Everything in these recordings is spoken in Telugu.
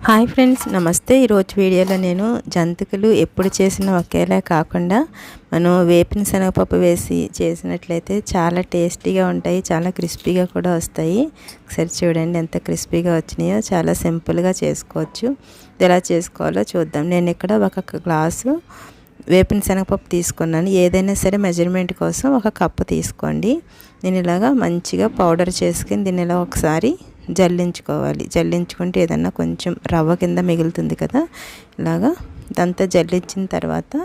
హాయ్ ఫ్రెండ్స్, నమస్తే. ఈరోజు వీడియోలో నేను జంతికలు ఎప్పుడు చేసినా ఒకేలా కాకుండా మనం వేపిన శనగపప్పు వేసి చేసినట్లయితే చాలా టేస్టీగా ఉంటాయి, చాలా క్రిస్పీగా కూడా వస్తాయి. ఒకసారి చూడండి ఎంత క్రిస్పీగా వచ్చినాయో. చాలా సింపుల్గా చేసుకోవచ్చు. ఎలా చేసుకోవాలో చూద్దాం. నేను ఇక్కడ ఒక గ్లాసు వేపిన శనగపప్పు తీసుకున్నాను. ఏదైనా సరే మెజర్మెంట్ కోసం ఒక కప్పు తీసుకోండి. నేను ఇలాగా మంచిగా పౌడర్ చేసుకుని దీన్ని ఇలా ఒకసారి జల్లించుకోవాలి. జల్లించుకుంటే ఏదన్నా కొంచెం రవ్వ కింద మిగులుతుంది కదా, ఇలాగా ఇదంతా జల్లించిన తర్వాత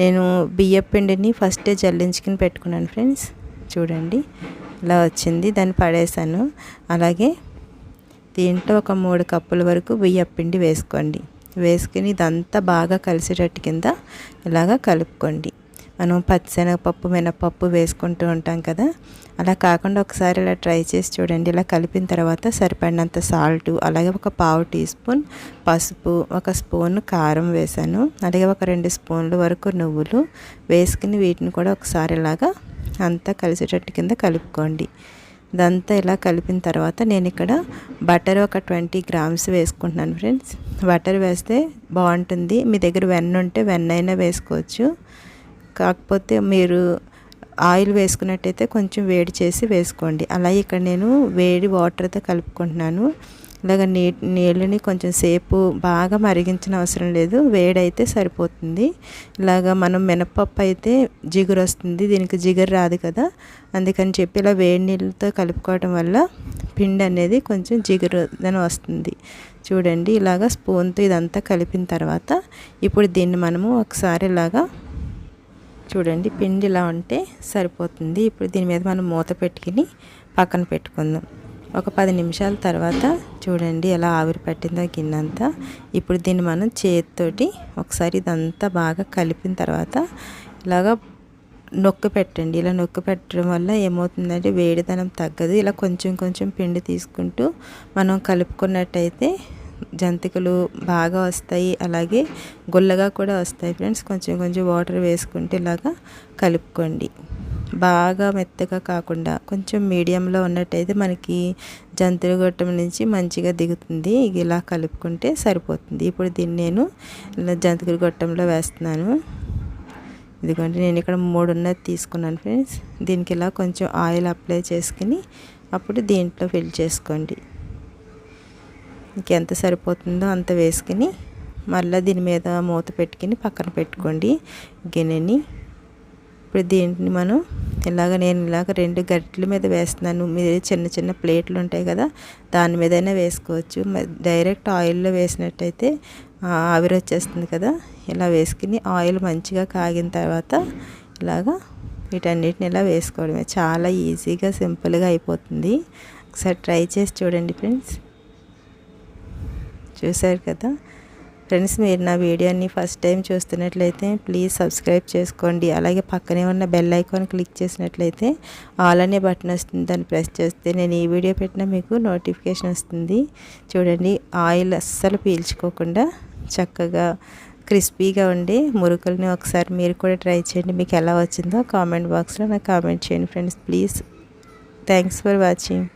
నేను బియ్యం పిండిని ఫస్టే జల్లించుకుని పెట్టుకున్నాను ఫ్రెండ్స్. చూడండి ఇలా వచ్చింది, దాన్ని పడేసాను. అలాగే దీంట్లో ఒక 3 కప్పుల వరకు బియ్యం పిండి వేసుకోండి. వేసుకుని ఇదంతా బాగా కలిసేటట్టు కింద ఇలాగా కలుపుకోండి. మనం పచ్చిశనగపప్పు, మినపప్పు వేసుకుంటూ ఉంటాం కదా, అలా కాకుండా ఒకసారి ఇలా ట్రై చేసి చూడండి. ఇలా కలిపిన తర్వాత సరిపడినంత సాల్టు, అలాగే ఒక పావు టీ స్పూన్ పసుపు, ఒక స్పూన్ కారం వేసాను. అలాగే ఒక 2 స్పూన్ల వరకు నువ్వులు వేసుకుని వీటిని కూడా ఒకసారి ఇలాగా అంతా కలిసేటట్టు కింద కలుపుకోండి. ఇదంతా ఇలా కలిపిన తర్వాత నేను ఇక్కడ బటర్ ఒక 20 గ్రామ్స్ వేసుకుంటున్నాను ఫ్రెండ్స్. బటర్ వేస్తే బాగుంటుంది. మీ దగ్గర వెన్న ఉంటే వెన్న అయినా వేసుకోవచ్చు. కాకపోతే మీరు ఆయిల్ వేసుకున్నట్టయితే కొంచెం వేడి చేసి వేసుకోండి. అలాగే ఇక్కడ నేను వేడి వాటర్తో కలుపుకుంటున్నాను. ఇలాగ నీళ్ళని కొంచెం సేపు బాగా మరిగించిన అవసరం లేదు, వేడైతే సరిపోతుంది. ఇలాగ మనం మినపప్పు అయితే జిగురు వస్తుంది, దీనికి జిగురు రాదు కదా, అందుకని చెప్పి ఇలా వేడి నీళ్ళతో కలుపుకోవడం వల్ల పిండి అనేది కొంచెం జిగురుదనం వస్తుంది. చూడండి ఇలాగ స్పూన్తో ఇదంతా కలిపిన తర్వాత ఇప్పుడు దీన్ని మనము ఒకసారి ఇలాగా చూడండి, పిండి ఇలా ఉంటే సరిపోతుంది. ఇప్పుడు దీని మీద మనం మూత పెట్టుకుని పక్కన పెట్టుకుందాం. ఒక 10 నిమిషాల తర్వాత చూడండి ఎలా ఆవిరి పట్టిందో గిన్నెంతా. ఇప్పుడు దీన్ని మనం చేతితోటి ఒకసారి ఇదంతా బాగా కలిపిన తర్వాత ఇలాగా నొక్కి పెట్టండి. ఇలా నొక్కి పెట్టడం వల్ల ఏమవుతుందంటే వేడిదనం తగ్గదు. ఇలా కొంచెం కొంచెం పిండి తీసుకుంటూ మనం కలుపుకున్నట్టయితే జంతికలు బాగా వస్తాయి, అలాగే గుల్లగా కూడా వస్తాయి ఫ్రెండ్స్. కొంచెం కొంచెం వాటర్ వేసుకుంటే ఇలాగా కలుపుకోండి. బాగా మెత్తగా కాకుండా కొంచెం మీడియంలో ఉన్నట్టయితే మనకి జంతిక గొట్టం నుంచి మంచిగా దిగుతుంది. ఇలా కలుపుకుంటే సరిపోతుంది. ఇప్పుడు దీన్ని నేను ఇలా జంతిక గొట్టంలో వేస్తున్నాను. ఇదిగోండి నేను ఇక్కడ 3 తీసుకున్నాను ఫ్రెండ్స్. దీనికి ఇలా కొంచెం ఆయిల్ అప్లై చేసుకుని అప్పుడు దీంట్లో ఫిల్ చేసుకోండి. ఇంకెంత సరిపోతుందో అంత వేసుకుని మళ్ళీ దీని మీద మూత పెట్టుకుని పక్కన పెట్టుకోండి గిన్నెని. ఇప్పుడు దీన్ని మనం నేను ఇలాగ 2 గరిటెల మీద వేస్తున్నాను. మీరు చిన్న చిన్న ప్లేట్లు ఉంటాయి కదా, దాని మీదైనా వేసుకోవచ్చు. డైరెక్ట్ ఆయిల్లో వేసినట్టయితే ఆవిరి వచ్చేస్తుంది కదా. ఇలా వేసుకుని ఆయిల్ మంచిగా కాగిన తర్వాత ఇలాగా వీటన్నిటిని ఇలా వేసుకోవడమే. చాలా ఈజీగా సింపుల్గా అయిపోతుంది. ఒకసారి ట్రై చేసి చూడండి ఫ్రెండ్స్. చూసారు కదా ఫ్రెండ్స్, మీరు నా వీడియోని ఫస్ట్ టైం చూస్తున్నట్లయితే ప్లీజ్ సబ్స్క్రైబ్ చేసుకోండి. అలాగే పక్కనే ఉన్న బెల్ ఐకాన్ క్లిక్ చేసినట్లయితే ఆల్ అనే బటన్ వస్తుంది, దాన్ని ప్రెస్ చేస్తే నేను ఈ వీడియో పెట్టినా మీకు నోటిఫికేషన్ వస్తుంది. చూడండి ఆయిల్ అస్సలు పీల్చుకోకుండా చక్కగా క్రిస్పీగా ఉండే మురుకుల్ని ఒకసారి మీరు కూడా ట్రై చేయండి. మీకు ఎలా వచ్చిందో కామెంట్ బాక్స్లో నాకు కామెంట్ చేయండి friends. Please, thanks for watching.